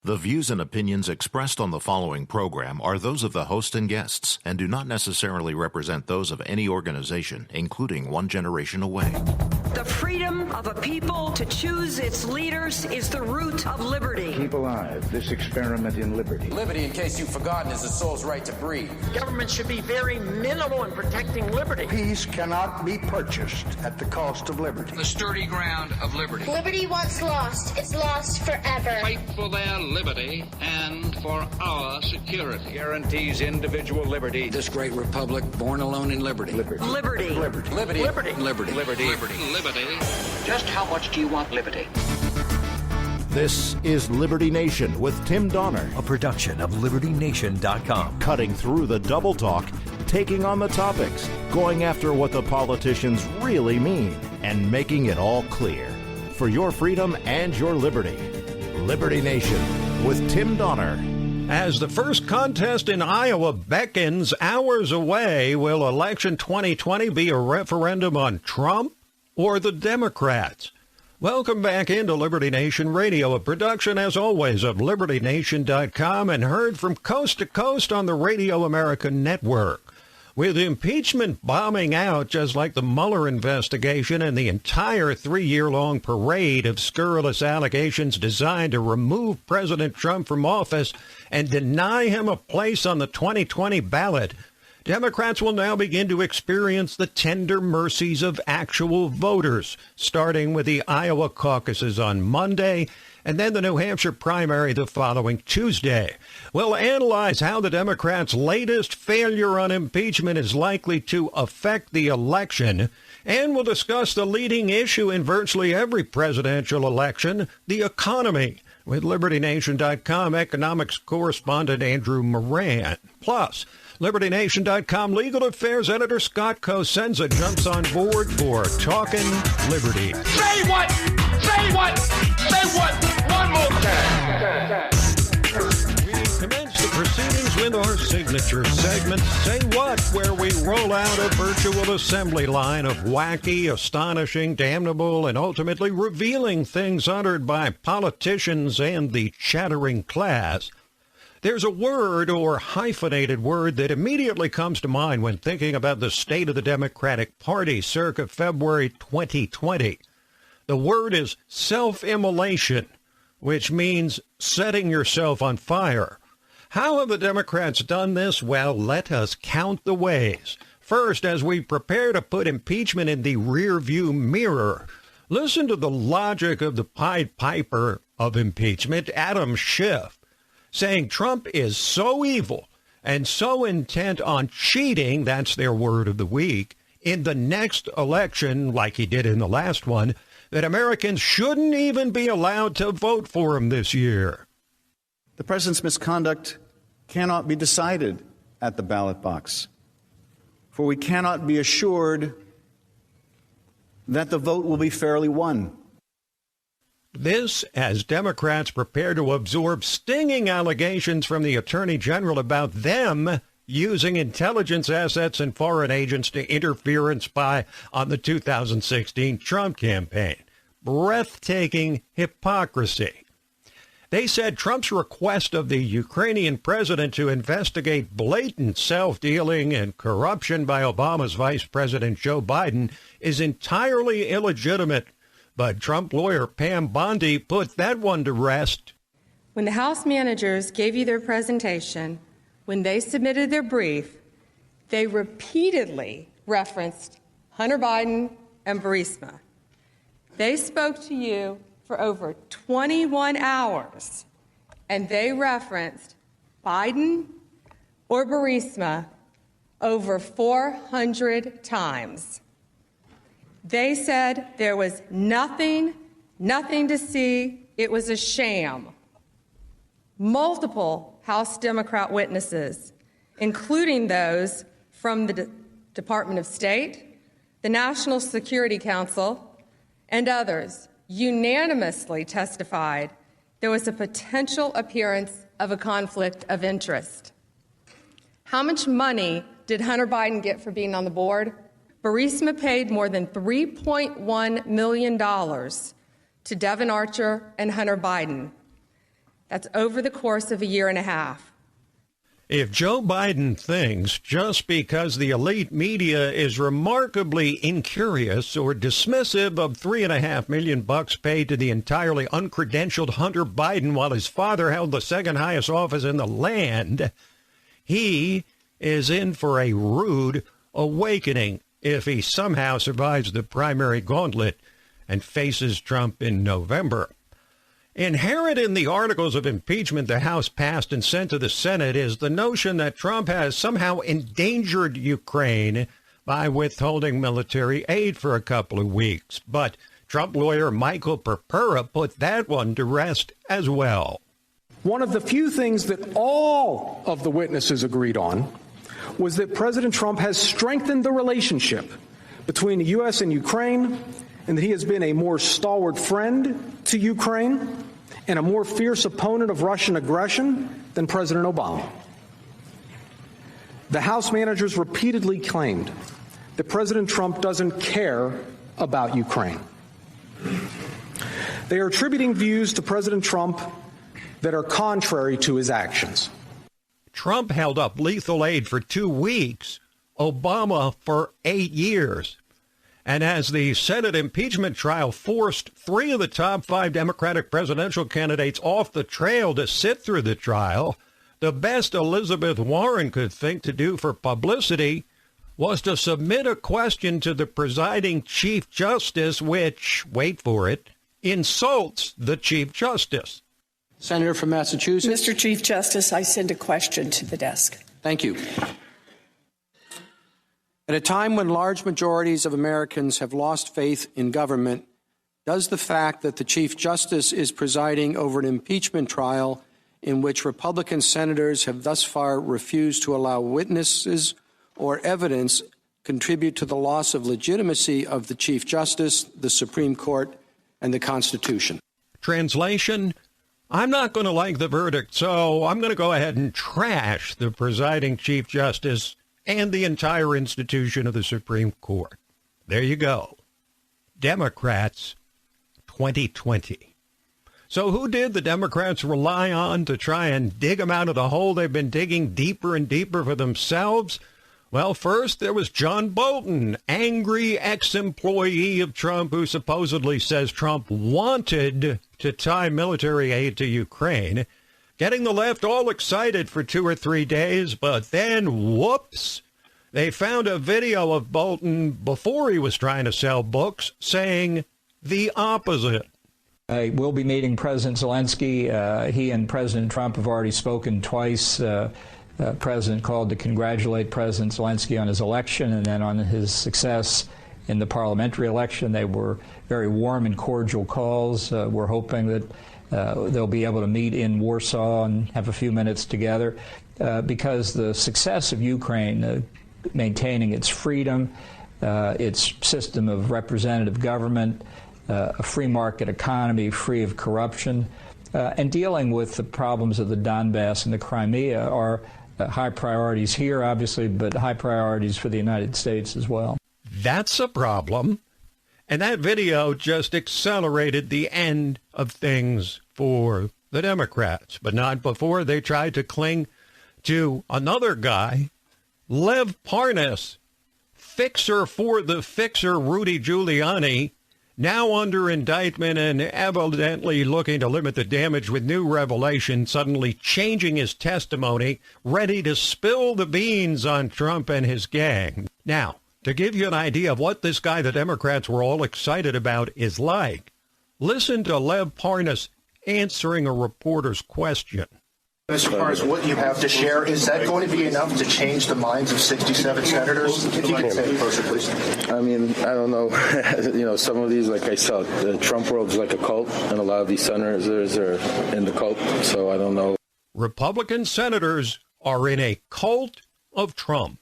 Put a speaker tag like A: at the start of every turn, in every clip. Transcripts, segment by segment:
A: The views and opinions expressed on the following program are those of the host and guests and do not necessarily represent those of any organization, including One Generation Away.
B: The freedom of a people to choose its leaders is the root of liberty.
C: Keep alive this experiment in liberty.
D: Liberty, in case you've forgotten, is the soul's right to breathe.
E: Government should be very minimal in protecting liberty.
C: Peace cannot be purchased at the cost of liberty.
F: The sturdy ground of liberty.
G: Liberty once lost is lost forever.
F: Fight for their liberty and for our security.
H: Guarantees individual liberty.
D: This great republic, born alone in liberty.
B: Liberty. Liberty.
D: Liberty. Liberty.
F: Liberty.
D: Liberty.
F: Liberty. Liberty.
E: Just how much do you want liberty?
I: This is Liberty Nation with Tim Donner,
J: a production of LibertyNation.com.
I: Cutting through the double talk, taking on the topics, going after what the politicians really mean, and making it all clear. For your freedom and your liberty. Liberty Nation with Tim Donner.
K: As the first contest in Iowa beckons hours away, will election 2020 be a referendum on Trump or the Democrats? Welcome back into Liberty Nation Radio, a production, as always, of LibertyNation.com and heard from coast to coast on the Radio America Network. With impeachment bombing out just like the Mueller investigation and the entire 3-year-long parade of scurrilous allegations designed to remove President Trump from office and deny him a place on the 2020 ballot, Democrats will now begin to experience the tender mercies of actual voters, starting with the Iowa caucuses on Monday and then the New Hampshire primary the following Tuesday. We'll analyze how the Democrats' latest failure on impeachment is likely to affect the election, and we'll discuss the leading issue in virtually every presidential election, the economy, with LibertyNation.com economics correspondent Andrew Moran. Plus, LibertyNation.com legal affairs editor Scott Cosenza jumps on board for Talking Liberty.
E: Say what? Say what? Say what? One more time.
K: We commence the proceedings with our signature segment, Say What, where we roll out a virtual assembly line of wacky, astonishing, damnable, and ultimately revealing things uttered by politicians and the chattering class. There's a word or hyphenated word that immediately comes to mind when thinking about the state of the Democratic Party circa February 2020. The word is self-immolation, which means setting yourself on fire. How have the Democrats done this? Well, let us count the ways. First, as we prepare to put impeachment in the rearview mirror, listen to the logic of the Pied Piper of impeachment, Adam Schiff, saying Trump is so evil and so intent on cheating, that's their word of the week, in the next election, like he did in the last one, that Americans shouldn't even be allowed to vote for him this year.
L: The president's misconduct cannot be decided at the ballot box, for we cannot be assured that the vote will be fairly won.
K: This, as Democrats prepare to absorb stinging allegations from the Attorney General about them using intelligence assets and foreign agents to interfere and spy on the 2016 Trump campaign. Breathtaking hypocrisy. They said Trump's request of the Ukrainian president to investigate blatant self-dealing and corruption by Obama's Vice President Joe Biden is entirely illegitimate. But Trump lawyer Pam Bondi put that one to rest.
M: When the House managers gave you their presentation, when they submitted their brief, they repeatedly referenced Hunter Biden and Burisma. They spoke to you for over 21 hours, and they referenced Biden or Burisma over 400 times. They said there was nothing to see. It was a sham. Multiple House Democrat witnesses, including those from the Department of State, the National Security Council, and others, unanimously testified there was a potential appearance of a conflict of interest. How much money did Hunter Biden get for being on the board? Burisma paid more than $3.1 million to Devin Archer and Hunter Biden. That's over the course of a year and a half.
K: If Joe Biden thinks just because the elite media is remarkably incurious or dismissive of $3.5 million paid to the entirely uncredentialed Hunter Biden while his father held the second highest office in the land, he is in for a rude awakening if he somehow survives the primary gauntlet and faces Trump in November. Inherent in the articles of impeachment the House passed and sent to the Senate is the notion that Trump has somehow endangered Ukraine by withholding military aid for a couple of weeks. But Trump lawyer Michael Purpura put that one to rest as well.
N: One of the few things that all of the witnesses agreed on was that President Trump has strengthened the relationship between the U.S. and Ukraine, and that he has been a more stalwart friend to Ukraine and a more fierce opponent of Russian aggression than President Obama. The House managers repeatedly claimed that President Trump doesn't care about Ukraine. They are attributing views to President Trump that are contrary to his actions.
K: Trump held up lethal aid for 2 weeks, Obama for 8 years. And as the Senate impeachment trial forced 3 of the top 5 Democratic presidential candidates off the trail to sit through the trial, the best Elizabeth Warren could think to do for publicity was to submit a question to the presiding Chief Justice, which, wait for it, insults the Chief Justice.
O: Senator from Massachusetts.
P: Mr. Chief Justice, I send a question to the desk.
O: Thank you. At a time when large majorities of Americans have lost faith in government, does the fact that the Chief Justice is presiding over an impeachment trial in which Republican senators have thus far refused to allow witnesses or evidence contribute to the loss of legitimacy of the Chief Justice, the Supreme Court, and the Constitution?
K: Translation: I'm not going to like the verdict, so I'm going to go ahead and trash the presiding Chief Justice and the entire institution of the Supreme Court. There you go. Democrats 2020. So who did the Democrats rely on to try and dig them out of the hole they've been digging deeper and deeper for themselves? Well, first, there was John Bolton, angry ex-employee of Trump who supposedly says Trump wanted to tie military aid to Ukraine, getting the left all excited for 2 or 3 days, but then, whoops, they found a video of Bolton before he was trying to sell books saying the opposite.
Q: I will be meeting President Zelensky. He and President Trump have already spoken twice. President called to congratulate President Zelensky on his election and then on his success in the parliamentary election. They were very warm and cordial calls. We're hoping that they'll be able to meet in Warsaw and have a few minutes together because the success of Ukraine, maintaining its freedom, its system of representative government, a free market economy free of corruption, and dealing with the problems of the Donbass and the Crimea are high priorities here, obviously, but high priorities for the United States as well.
K: That's a problem. And that video just accelerated the end of things for the Democrats, but not before they tried to cling to another guy, Lev Parnas, fixer for the fixer Rudy Giuliani, now under indictment and evidently looking to limit the damage with new revelation, suddenly changing his testimony, ready to spill the beans on Trump and his gang. Now, to give you an idea of what this guy the Democrats were all excited about is like, listen to Lev Parnas answering a reporter's question.
R: As far as what you have to share, is that going to be enough to change the minds of 67 senators? If you can say it closer, please.
S: I mean, I don't know. Some of these, like I said, the Trump world is like a cult, and a lot of these senators are in the cult, so I don't know.
K: Republican senators are in a cult of Trump.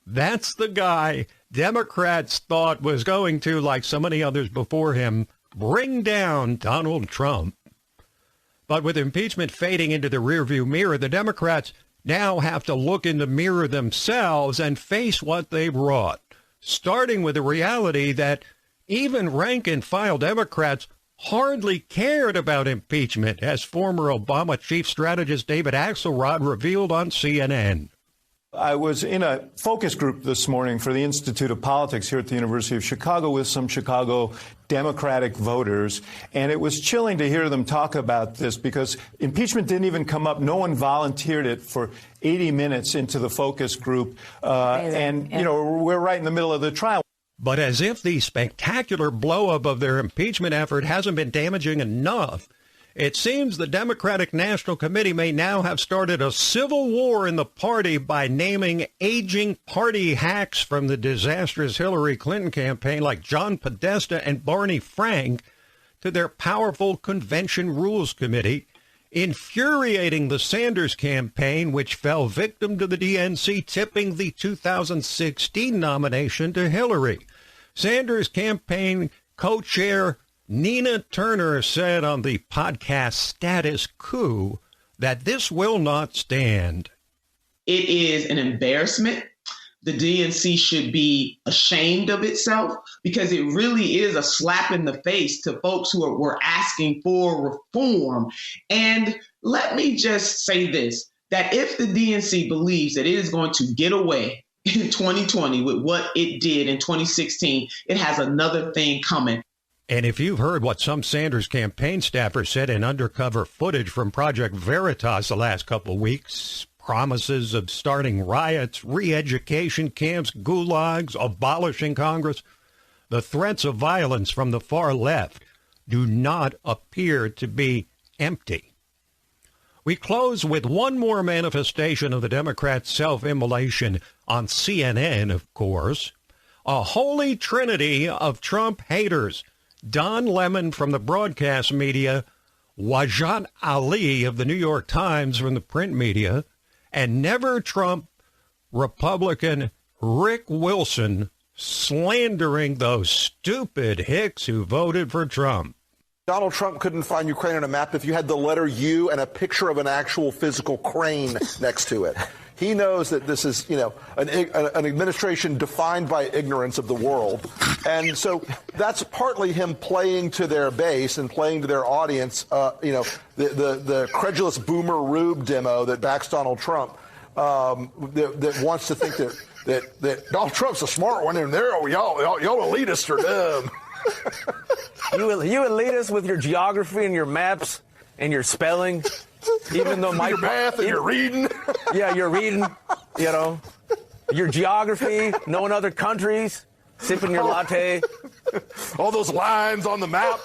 K: That's the guy Democrats thought was going to, like so many others before him, bring down Donald Trump. But with impeachment fading into the rearview mirror, the Democrats now have to look in the mirror themselves and face what they brought, starting with the reality that even rank-and-file Democrats hardly cared about impeachment, as former Obama chief strategist David Axelrod revealed on CNN.
T: I was in a focus group this morning for the Institute of Politics here at the University of Chicago with some Chicago Democratic voters, and it was chilling to hear them talk about this because impeachment didn't even come up. No one volunteered it for 80 minutes into the focus group, and we're right in the middle of the trial.
K: But as if the spectacular blow-up of their impeachment effort hasn't been damaging enough, it seems the Democratic National Committee may now have started a civil war in the party by naming aging party hacks from the disastrous Hillary Clinton campaign like John Podesta and Barney Frank to their powerful Convention Rules Committee, infuriating the Sanders campaign, which fell victim to the DNC tipping the 2016 nomination to Hillary. Sanders campaign co-chair Nina Turner said on the podcast Status Coup that this will not stand.
U: It is an embarrassment. The DNC should be ashamed of itself because it really is a slap in the face to folks who were asking for reform. And let me just say this, that if the DNC believes that it is going to get away in 2020 with what it did in 2016, it has another thing coming.
K: And if you've heard what some Sanders campaign staffers said in undercover footage from Project Veritas the last couple of weeks, promises of starting riots, re-education camps, gulags, abolishing Congress, the threats of violence from the far left do not appear to be empty. We close with one more manifestation of the Democrats' self-immolation on CNN, of course. A holy trinity of Trump haters. Don Lemon from the broadcast media, Wajat Ali of the New York Times from the print media, and never Trump Republican Rick Wilson slandering those stupid hicks who voted for Trump.
V: Donald Trump couldn't find Ukraine on a map if you had the letter U and a picture of an actual physical crane next to it. He knows that this is, an administration defined by ignorance of the world. And so that's partly him playing to their base and playing to their audience, the credulous boomer Rube demo that backs Donald Trump, that wants to think that Donald Trump's a smart one and y'all elitists are dumb.
W: You elitists with your geography and your maps and your spelling. Even though
V: your math and your reading.
W: Yeah, you're reading, your geography, knowing other countries, sipping your latte.
V: All those lines on the map.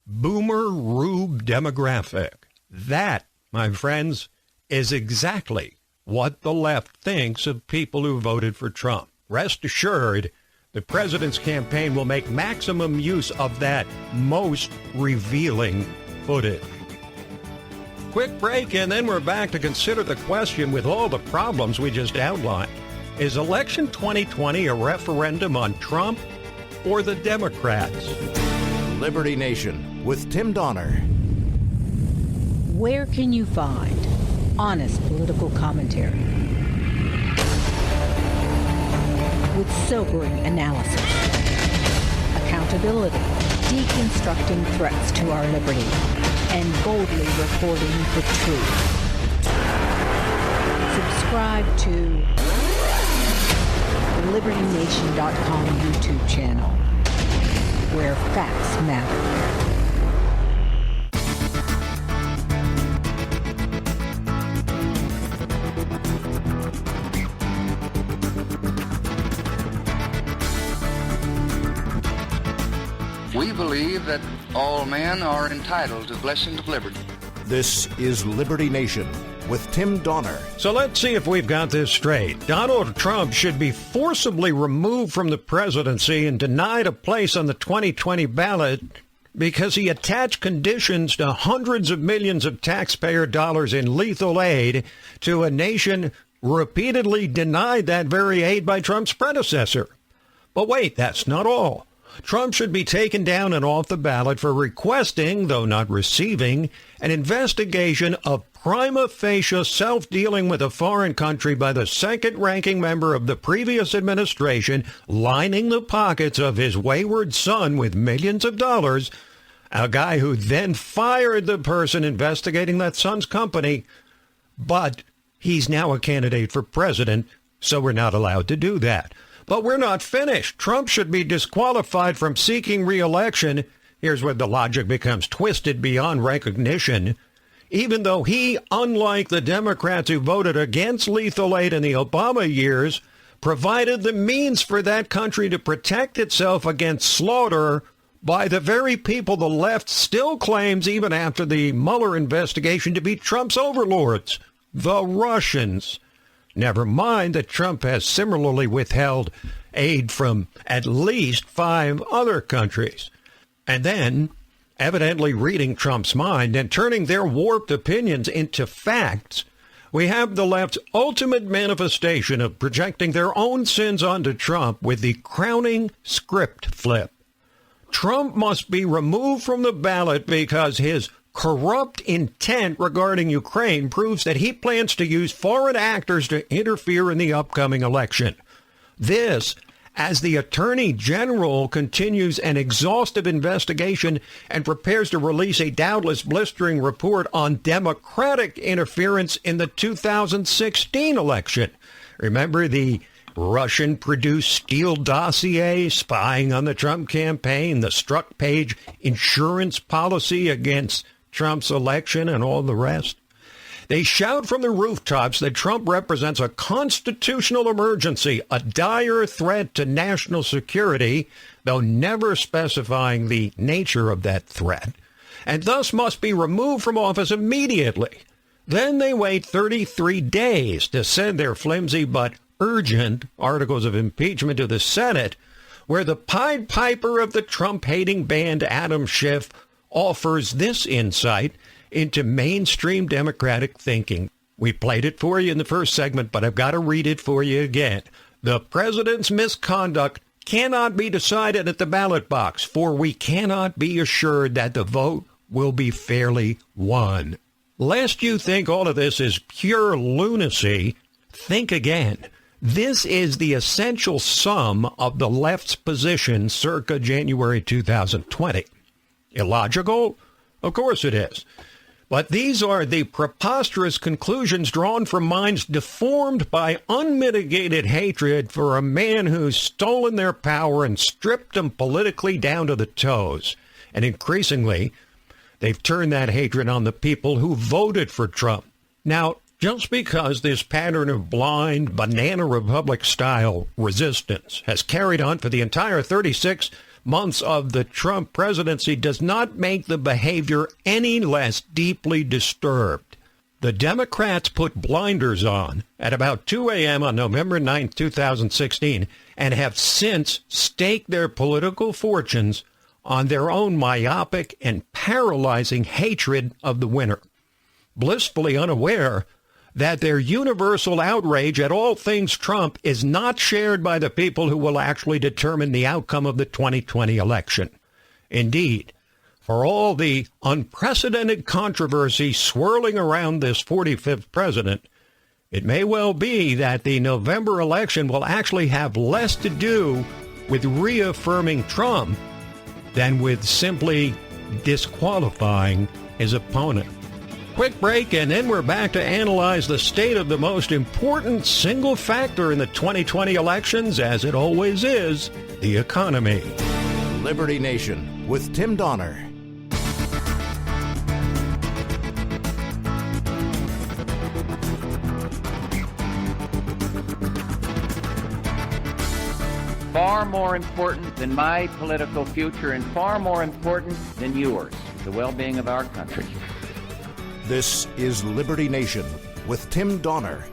K: Boomer Rube demographic. That, my friends, is exactly what the left thinks of people who voted for Trump. Rest assured, the president's campaign will make maximum use of that most revealing footage. Quick break, and then we're back to consider the question with all the problems we just outlined. Is election 2020 a referendum on Trump or the Democrats?
I: Liberty Nation with Tim Donner.
X: Where can you find honest political commentary with sobering analysis, accountability, deconstructing threats to our liberty, and boldly reporting the truth? Subscribe to the LibertyNation.com YouTube channel, where facts matter.
D: We believe that all men are entitled to blessings of liberty.
I: This is Liberty Nation with Tim Donner.
K: So let's see if we've got this straight. Donald Trump should be forcibly removed from the presidency and denied a place on the 2020 ballot because he attached conditions to hundreds of millions of taxpayer dollars in lethal aid to a nation repeatedly denied that very aid by Trump's predecessor. But wait, that's not all. Trump should be taken down and off the ballot for requesting, though not receiving, an investigation of prima facie self-dealing with a foreign country by the second-ranking member of the previous administration, lining the pockets of his wayward son with millions of dollars, a guy who then fired the person investigating that son's company. But he's now a candidate for president, so we're not allowed to do that. But we're not finished. Trump should be disqualified from seeking re-election. Here's where the logic becomes twisted beyond recognition. Even though he, unlike the Democrats who voted against lethal aid in the Obama years, provided the means for that country to protect itself against slaughter by the very people the left still claims, even after the Mueller investigation, to be Trump's overlords, the Russians. Never mind that Trump has similarly withheld aid from at least 5 other countries. And then, evidently reading Trump's mind and turning their warped opinions into facts, we have the left's ultimate manifestation of projecting their own sins onto Trump with the crowning script flip. Trump must be removed from the ballot because his corrupt intent regarding Ukraine proves that he plans to use foreign actors to interfere in the upcoming election. This, as the Attorney General continues an exhaustive investigation and prepares to release a doubtless blistering report on Democratic interference in the 2016 election. Remember the Russian-produced Steele dossier spying on the Trump campaign, the struck page insurance policy against Trump's election, and all the rest? They shout from the rooftops that Trump represents a constitutional emergency, a dire threat to national security, though never specifying the nature of that threat, and thus must be removed from office immediately. Then they wait 33 days to send their flimsy but urgent articles of impeachment to the Senate, where the Pied Piper of the Trump-hating band, Adam Schiff, offers this insight into mainstream Democratic thinking. We played it for you in the first segment, but I've got to read it for you again. The president's misconduct cannot be decided at the ballot box, for we cannot be assured that the vote will be fairly won. Lest you think all of this is pure lunacy, think again. This is the essential sum of the left's position circa January 2020. Illogical? Of course it is. But these are the preposterous conclusions drawn from minds deformed by unmitigated hatred for a man who's stolen their power and stripped them politically down to the toes. And increasingly, they've turned that hatred on the people who voted for Trump. Now, just because this pattern of blind, banana republic-style resistance has carried on for the entire 36 months of the Trump presidency does not make the behavior any less deeply disturbed. The Democrats put blinders on at about 2 a.m. on November 9, 2016, and have since staked their political fortunes on their own myopic and paralyzing hatred of the winner, blissfully unaware that their universal outrage at all things Trump is not shared by the people who will actually determine the outcome of the 2020 election. Indeed, for all the unprecedented controversy swirling around this 45th president, it may well be that the November election will actually have less to do with reaffirming Trump than with simply disqualifying his opponent. Quick break, and then we're back to analyze the state of the most important single factor in the 2020 elections, as it always is, the economy.
I: Liberty Nation with Tim Donner.
A: Far more important than my political future and far more important than yours, the well-being of our country.
I: This is Liberty Nation with Tim Donner.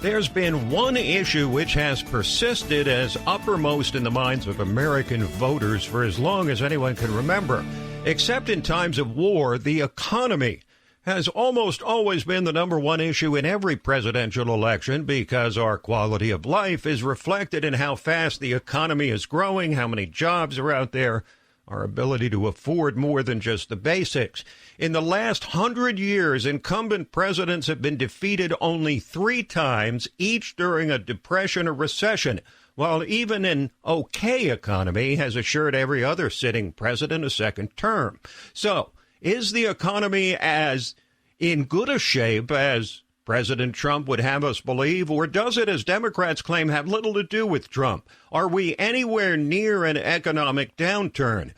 K: There's been one issue which has persisted as uppermost in the minds of American voters for as long as anyone can remember. Except in times of war, the economy has almost always been the number one issue in every presidential election because our quality of life is reflected in how fast the economy is growing, how many jobs are out there, our ability to afford more than just the basics. In the last 100 years, incumbent presidents have been defeated only 3 times, each during a depression or recession, while even an okay economy has assured every other sitting president a second term. So, is the economy as in good a shape as President Trump would have us believe, or does it, as Democrats claim, have little to do with Trump? Are we anywhere near an economic downturn?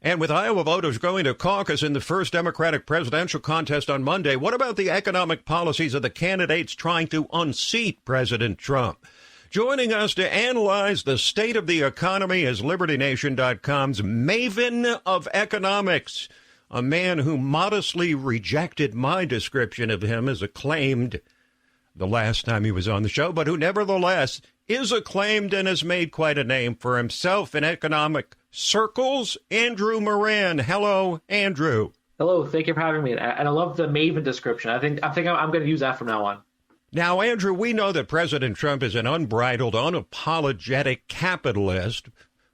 K: And with Iowa voters going to caucus in the first Democratic presidential contest on Monday, what about the economic policies of the candidates trying to unseat President Trump? Joining us to analyze the state of the economy is LibertyNation.com's maven of economics, a man who modestly rejected my description of him as acclaimed the last time he was on the show, but who nevertheless is acclaimed and has made quite a name for himself in economic circles. Andrew Moran. Hello, Andrew.
B: Hello, thank you for having me. And I love the maven description. I think I'm going to use that from now on.
K: Now, Andrew, we know that President Trump is an unbridled, unapologetic capitalist.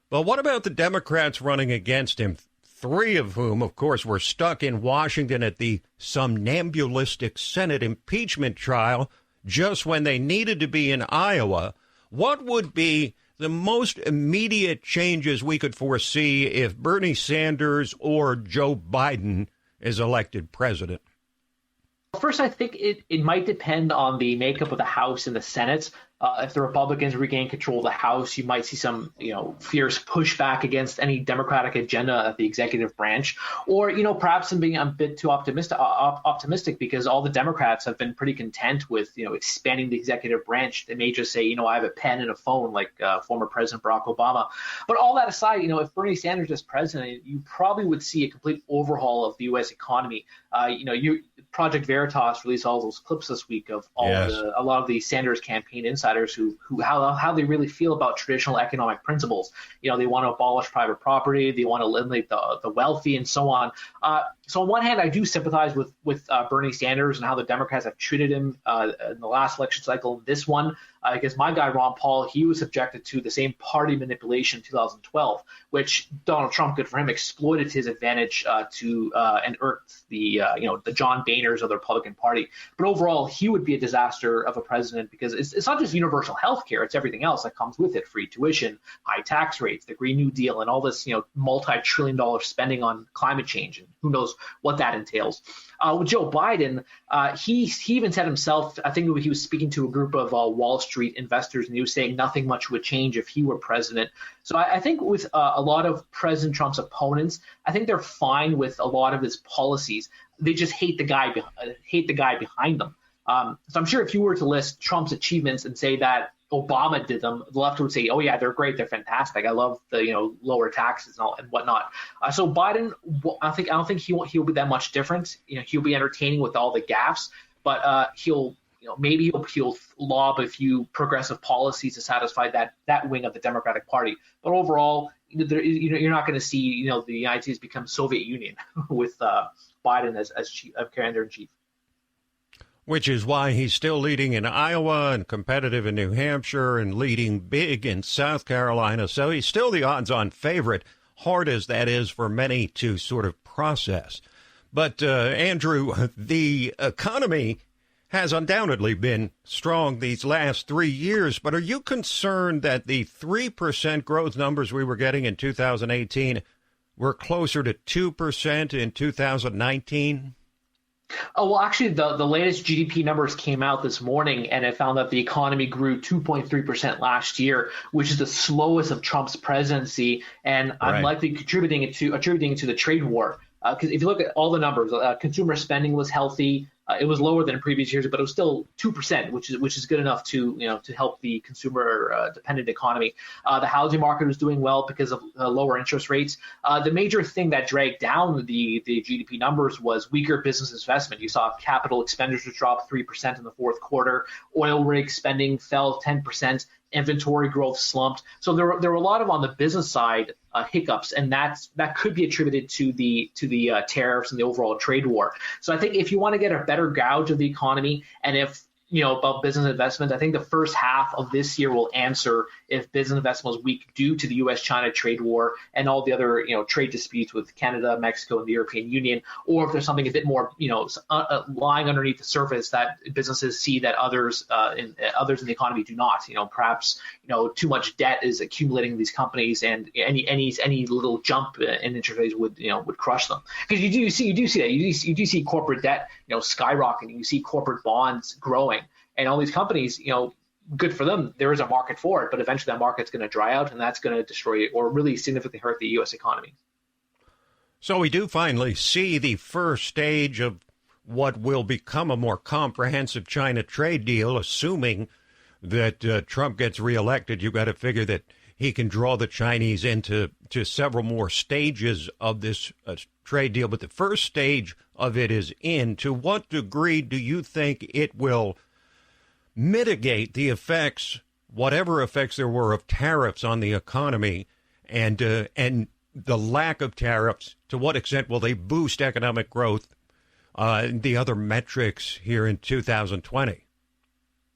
K: But what about the Democrats running against him? 3 of whom, of course, were stuck in Washington at the somnambulistic Senate impeachment trial just when they needed to be in Iowa. What would be the most immediate changes we could foresee if Bernie Sanders or Joe Biden is elected president?
B: First, I think it might depend on the makeup of the House and the Senate. If the Republicans regain control of the House, you might see some, fierce pushback against any Democratic agenda at the executive branch, or, perhaps I'm being a bit too optimistic because all the Democrats have been pretty content with, expanding the executive branch. They may just say, I have a pen and a phone like former President Barack Obama. But all that aside, if Bernie Sanders is president, you probably would see a complete overhaul of the U.S. economy. Project Veritas released all those clips this week of a lot of the Sanders campaign insiders who how they really feel about traditional economic principles. They want to abolish private property, they want to eliminate the wealthy, and so on. So on one hand, I do sympathize with Bernie Sanders and how the Democrats have treated him in the last election cycle. This one, because my guy Ron Paul, he was subjected to the same party manipulation in 2012, which Donald Trump, good for him, exploited to his advantage and irked the John Boehners of the Republican Party. But overall, he would be a disaster of a president because it's not just universal health care, it's everything else that comes with it: free tuition, high tax rates, the Green New Deal, and all this multi-trillion-dollar spending on climate change, and who knows what that entails. With Joe Biden, he even said himself, I think he was speaking to a group of Wall Street investors, and he was saying nothing much would change if he were president. So I think with a lot of President Trump's opponents, I think they're fine with a lot of his policies. They just hate the guy behind them. So I'm sure if you were to list Trump's achievements and say that Obama did them, the left would say, "Oh yeah, they're great, they're fantastic. I love the lower taxes and whatnot." So Biden, I don't think he'll be that much different. He'll be entertaining with all the gaffes, but maybe he'll lob a few progressive policies to satisfy that wing of the Democratic Party. But overall, you're not going to see the United States become Soviet Union with Biden as commander-in-chief.
K: Which is why he's still leading in Iowa and competitive in New Hampshire and leading big in South Carolina. So he's still the odds-on favorite, hard as that is for many to sort of process. But, Andrew, the economy has undoubtedly been strong these last 3 years. But are you concerned that the 3% growth numbers we were getting in 2018 were closer to 2% in 2019?
B: Oh, well, actually, the latest GDP numbers came out this morning, and it found that the economy grew 2.3% last year, which is the slowest of Trump's presidency, and I'm likely attributing it to the trade war. Because if you look at all the numbers, consumer spending was healthy. It was lower than in previous years, but it was still 2%, which is good enough to help the consumer dependent economy. The housing market was doing well because of lower interest rates. The major thing that dragged down the GDP numbers was weaker business investment. You saw capital expenditures drop 3% in the fourth quarter. Oil rig spending fell 10%. Inventory growth slumped. So there were a lot of, on the business side, hiccups, and that could be attributed to the tariffs and the overall trade war. So I think if you want to get a better gauge of the economy, and if about business investment, I think the first half of this year will answer if business investment was weak due to the U.S.-China trade war and all the other, trade disputes with Canada, Mexico, and the European Union, or if there's something a bit more, lying underneath the surface that businesses see that others in the economy do not. Perhaps, too much debt is accumulating in these companies, and any little jump in interest rates would crush them. Because you do see that. You do see corporate debt, skyrocketing. You see corporate bonds growing. And all these companies, good for them. There is a market for it, but eventually that market's going to dry out, and that's going to destroy or really significantly hurt the U.S. economy.
K: So we do finally see the first stage of what will become a more comprehensive China trade deal, assuming that Trump gets reelected. You've got to figure that he can draw the Chinese into several more stages of this trade deal. But the first stage of it is in. To what degree do you think it will mitigate the effects, whatever effects there were, of tariffs on the economy, and the lack of tariffs? To what extent will they boost economic growth, the other metrics here in 2020?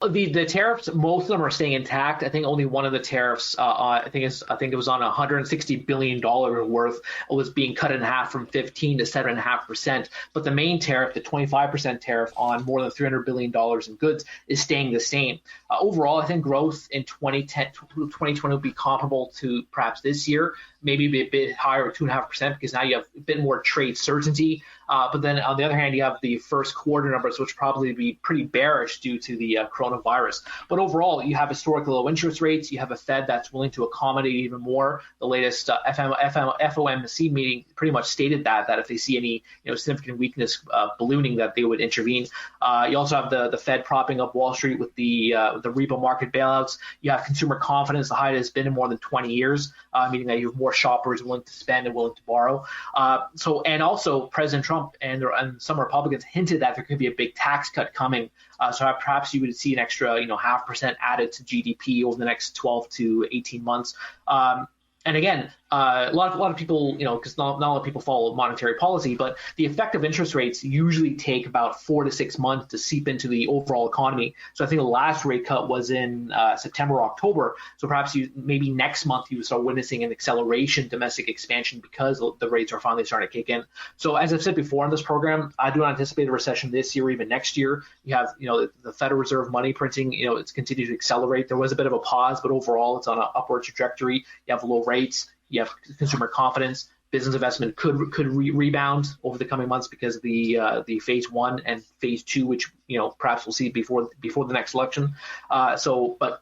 B: The tariffs, most of them are staying intact. I think only one of the tariffs, I think it was on $160 billion worth, was being cut in half from 15 to 7.5%. But the main tariff, the 25% tariff on more than $300 billion in goods, is staying the same. Overall, I think growth in 2020 will be comparable to perhaps this year, maybe be a bit higher, 2.5%, because now you have a bit more trade certainty. But then on the other hand, you have the first quarter numbers, which probably be pretty bearish due to the coronavirus. But overall, you have historically low interest rates. You have a Fed that's willing to accommodate even more. The latest FOMC meeting pretty much stated that if they see any significant weakness ballooning, that they would intervene. You also have the Fed propping up Wall Street with the repo market bailouts. You have consumer confidence, the highest it's been in more than 20 years, meaning that you have more shoppers willing to spend and willing to borrow. And also President Trump and some Republicans hinted that there could be a big tax cut coming. So perhaps you would see an extra 0.5% added to GDP over the next 12 to 18 months. And again, a lot of people, because not a lot of people follow monetary policy, but the effective interest rates usually take about 4 to 6 months to seep into the overall economy. So I think the last rate cut was in September, October. So perhaps maybe next month you start witnessing an acceleration domestic expansion because the rates are finally starting to kick in. So as I've said before in this program, I do not anticipate a recession this year or even next year. You have, the Federal Reserve money printing, it's continued to accelerate. There was a bit of a pause, but overall it's on an upward trajectory. You have low rates. You have consumer confidence. Business investment could rebound over the coming months because of the phase 1 and phase 2, which perhaps we'll see before the next election. But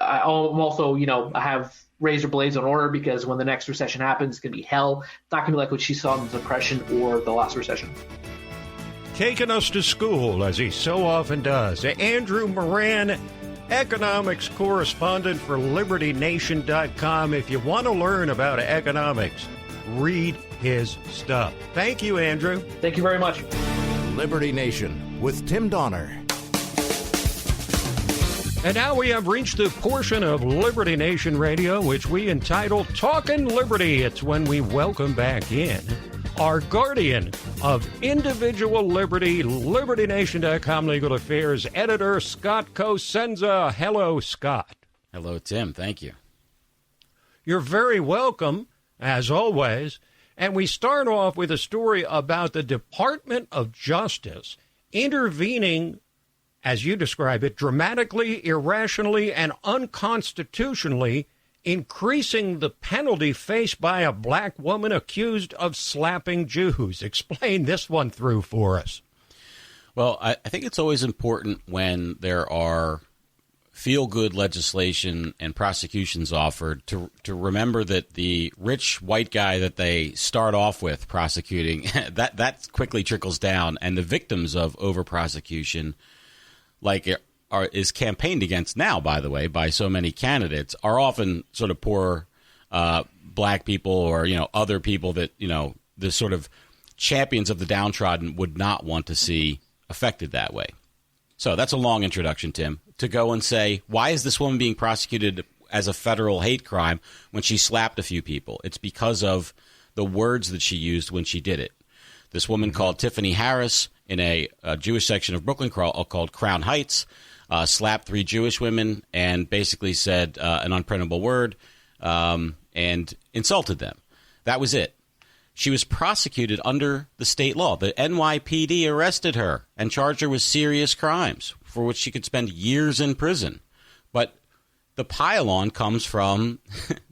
B: I'm also I have razor blades on order, because when the next recession happens, it's going to be hell. It's not going to be like what she saw in the Depression or the last recession.
K: Taking us to school, as he so often does, Andrew Moran, economics correspondent for LibertyNation.com. If you want to learn about economics, read his stuff. Thank you, Andrew.
B: Thank you very much.
I: Liberty Nation with Tim Donner.
K: And now we have reached the portion of Liberty Nation Radio which we entitle Talkin' Liberty. It's when we welcome back in our guardian of individual liberty, LibertyNation.com legal affairs editor, Scott Cosenza. Hello, Scott.
C: Hello, Tim. Thank you.
K: You're very welcome, as always. And we start off with a story about the Department of Justice intervening, as you describe it, dramatically, irrationally, and unconstitutionally, increasing the penalty faced by a black woman accused of slapping Jews. Explain this one through for us.
C: Well, I think it's always important when there are feel-good legislation and prosecutions offered to remember that the rich white guy that they start off with prosecuting, that quickly trickles down, and the victims of over-prosecution, is campaigned against now, by the way, by so many candidates, are often sort of poor black people or, other people that, the sort of champions of the downtrodden would not want to see affected that way. So that's a long introduction, Tim. to go and say, why is this woman being prosecuted as a federal hate crime when she slapped a few people? It's because of the words that she used when she did it. This woman called Tiffany Harris in a Jewish section of Brooklyn called Crown Heights, slapped 3 Jewish women and basically said an unprintable word and insulted them. That was it. She was prosecuted under the state law. The NYPD arrested her and charged her with serious crimes for which she could spend years in prison. But the pile-on comes from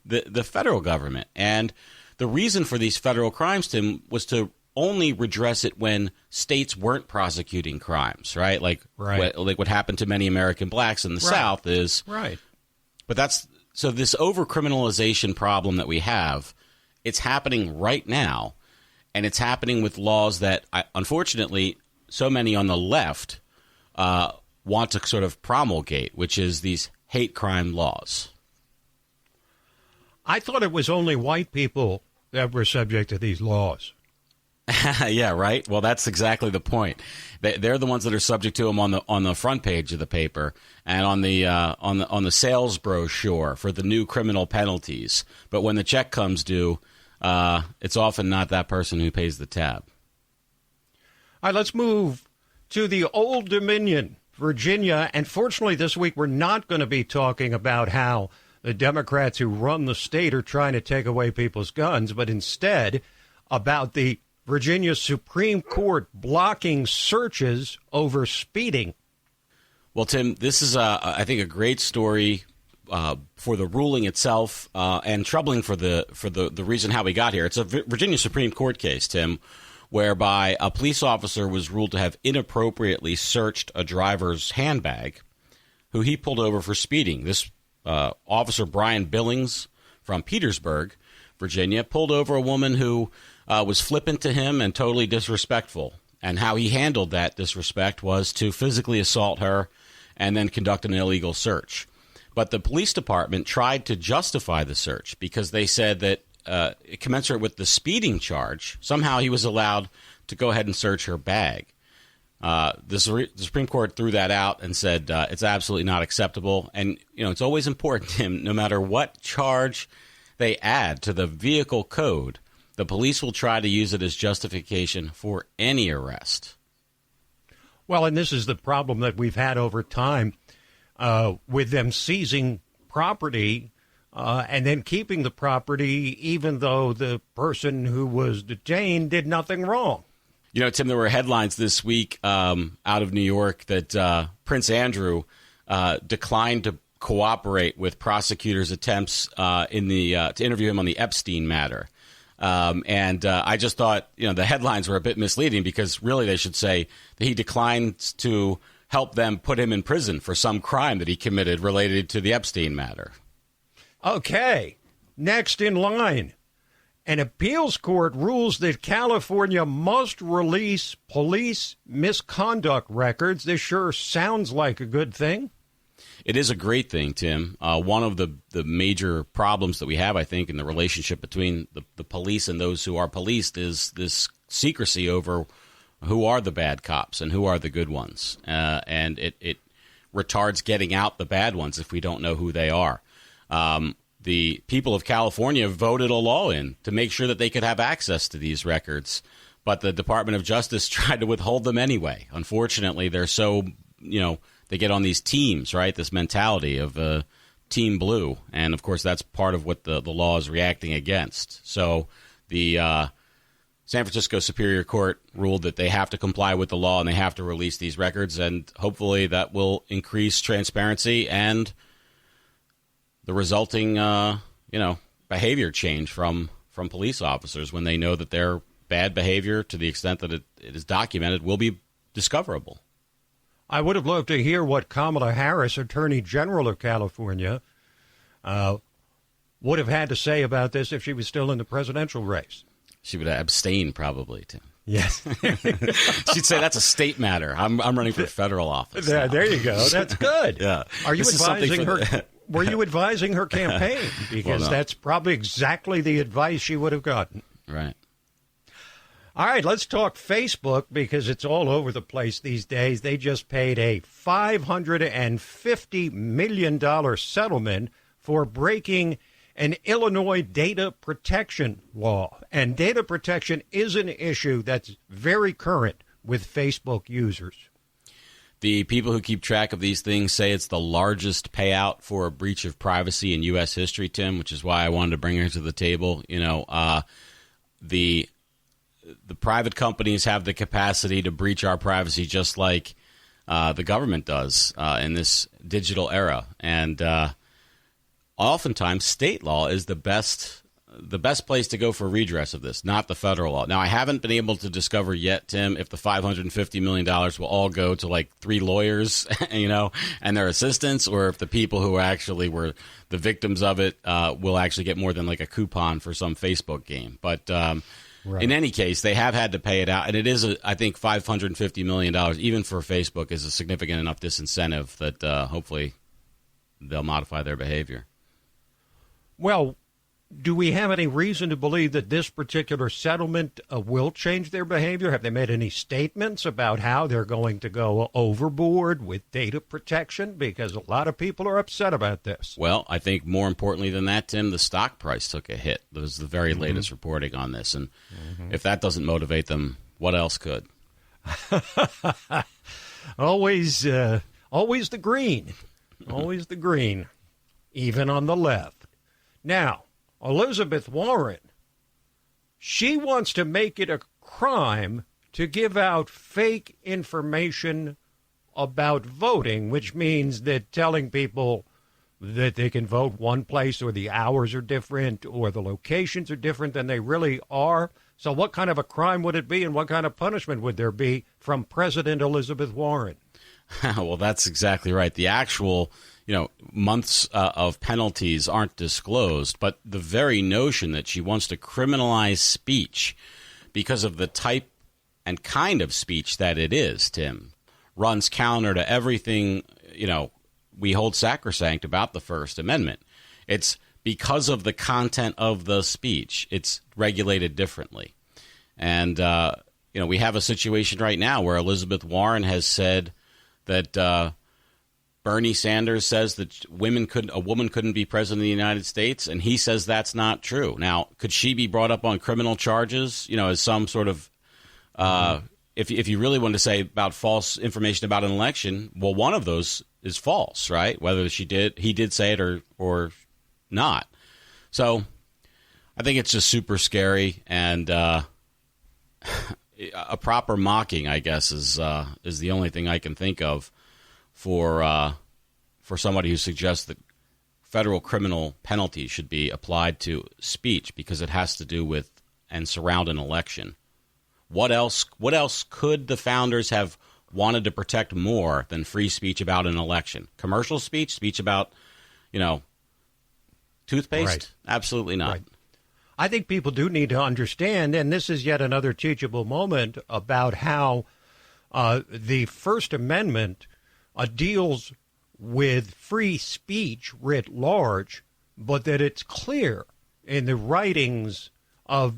C: the federal government. And the reason for these federal crimes, Tim, was to only redress it when states weren't prosecuting crimes, right? Like what happened to many American blacks in the South is...
K: Right.
C: But that's... So this over-criminalization problem that we have, it's happening right now, and it's happening with laws that, unfortunately, so many on the left want to sort of promulgate, which is these hate crime laws.
K: I thought it was only white people that were subject to these laws.
C: Yeah, right. Well, that's exactly the point. They're the ones that are subject to them on the front page of the paper and on the sales brochure for the new criminal penalties. But when the check comes due, it's often not that person who pays the tab.
K: All right, let's move to the Old Dominion, Virginia. And fortunately, this week we're not going to be talking about how the Democrats who run the state are trying to take away people's guns, but instead about the Virginia Supreme Court blocking searches over speeding.
C: Well, Tim, this is, I think, a great story for the ruling itself and troubling for the reason how we got here. It's a Virginia Supreme Court case, Tim, whereby a police officer was ruled to have inappropriately searched a driver's handbag who he pulled over for speeding. This officer, Brian Billings from Petersburg, Virginia, pulled over a woman who was flippant to him and totally disrespectful. And how he handled that disrespect was to physically assault her and then conduct an illegal search. But the police department tried to justify the search because they said that commensurate with the speeding charge, somehow he was allowed to go ahead and search her bag. The Supreme Court threw that out and said it's absolutely not acceptable. And, you know, it's always important, Tim, no matter what charge they add to the vehicle code, the police will try to use it as justification for any arrest.
K: Well, and this is the problem that we've had over time with them seizing property and then keeping the property even though the person who was detained did nothing wrong.
C: You know, Tim, there were headlines this week out of New York that Prince Andrew declined to cooperate with prosecutors' attempts to interview him on the Epstein matter. And I just thought, you know, the headlines were a bit misleading because really they should say that he declined to help them put him in prison for some crime that he committed related to the Epstein matter.
K: Okay, next in line. An appeals court rules that California must release police misconduct records. This sure sounds like a good thing.
C: It is a great thing, Tim. One of the major problems that we have, I think, in the relationship between the police and those who are policed is this secrecy over who are the bad cops and who are the good ones. And it retards getting out the bad ones if we don't know who they are. The people of California voted a law in to make sure that they could have access to these records. But the Department of Justice tried to withhold them anyway. Unfortunately, they're so, you know, they get on these teams, right? This mentality of Team Blue. And, of course, that's part of what the law is reacting against. So the San Francisco Superior Court ruled that they have to comply with the law and they have to release these records. And hopefully that will increase transparency and the resulting, behavior change from police officers when they know that their bad behavior, to the extent that it is documented, will be discoverable.
K: I would have loved to hear what Kamala Harris, Attorney General of California, would have had to say about this if she was still in the presidential race.
C: She would abstain, probably, Tim.
K: Yes.
C: She'd say that's a state matter. I'm running for federal office.
K: There you go. That's good.
C: Yeah.
K: Are you advising her? Were you advising her campaign? Because that's probably exactly the advice she would have gotten.
C: Right.
K: All right, let's talk Facebook because it's all over the place these days. They just paid a $550 million settlement for breaking an Illinois data protection law. And data protection is an issue that's very current with Facebook users.
C: The people who keep track of these things say it's the largest payout for a breach of privacy in U.S. history, Tim, which is why I wanted to bring her to the table. You know, the private companies have the capacity to breach our privacy just like the government does in this digital era. And oftentimes state law is the best place to go for redress of this, not the federal law. Now, I haven't been able to discover yet, Tim, if the $550 million will all go to like 3 lawyers, you know, and their assistants, or if the people who actually were the victims of it will actually get more than like a coupon for some Facebook game. But right. In any case, they have had to pay it out. And it is, I think, $550 million, even for Facebook, is a significant enough disincentive that hopefully they'll modify their behavior.
K: Well, do we have any reason to believe that this particular settlement will change their behavior? Have they made any statements about how they're going to go overboard with data protection? Because a lot of people are upset about this.
C: Well, I think more importantly than that, Tim, the stock price took a hit. There was the very latest reporting on this. And if that doesn't motivate them, what else could?
K: Always the green. Always the green, even on the left. Now, Elizabeth Warren, she wants to make it a crime to give out fake information about voting, which means that telling people that they can vote one place or the hours are different or the locations are different than they really are. So what kind of a crime would it be, and what kind of punishment would there be from President Elizabeth Warren?
C: Well, that's exactly right. The actual months of penalties aren't disclosed, but the very notion that she wants to criminalize speech because of the type and kind of speech that it is, Tim, runs counter to everything, we hold sacrosanct about the First Amendment. It's because of the content of the speech. It's regulated differently. And, we have a situation right now where Elizabeth Warren has said that Bernie Sanders says that a woman couldn't be president of the United States, and he says that's not true. Now, could she be brought up on criminal charges, as some sort of if you really want to say about false information about an election, well, one of those is false, right? Whether he did say it or not. So I think it's just super scary, and a proper mocking, I guess, is the only thing I can think of for somebody who suggests that federal criminal penalties should be applied to speech because it has to do with and surround an election. What else could the founders have wanted to protect more than free speech about an election? Commercial speech about, toothpaste?
K: Right.
C: Absolutely not.
K: Right. I think people do need to understand, and this is yet another teachable moment about how the First Amendment deals with free speech writ large, but that it's clear in the writings of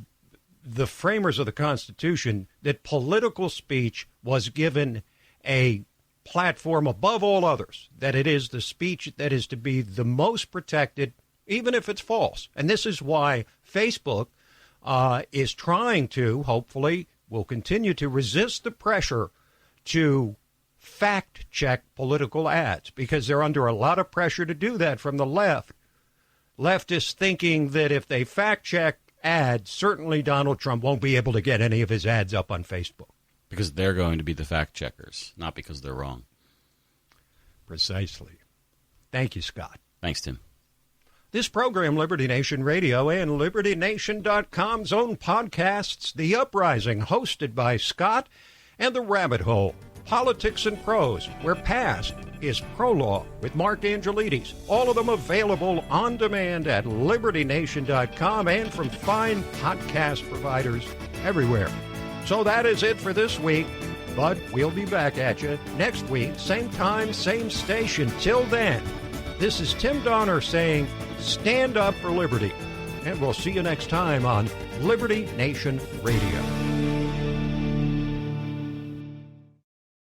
K: the framers of the Constitution that political speech was given a platform above all others, that it is the speech that is to be the most protected, even if it's false. And this is why Facebook is trying to, hopefully, will continue to resist the pressure to fact-check political ads, because they're under a lot of pressure to do that from the left. Leftists thinking that if they fact-check ads, certainly Donald Trump won't be able to get any of his ads up on Facebook.
C: Because they're going to be the fact-checkers, not because they're wrong.
K: Precisely. Thank you, Scott.
C: Thanks, Tim.
K: This program, Liberty Nation Radio and LibertyNation.com's own podcasts, The Uprising, hosted by Scott, and The Rabbit Hole, Politics and Prose, where past is prologue with Mark Angelides. All of them available on demand at LibertyNation.com and from fine podcast providers everywhere. So that is it for this week, but we'll be back at you next week, same time, same station. Till then, this is Tim Donner saying, stand up for liberty. And we'll see you next time on Liberty Nation Radio.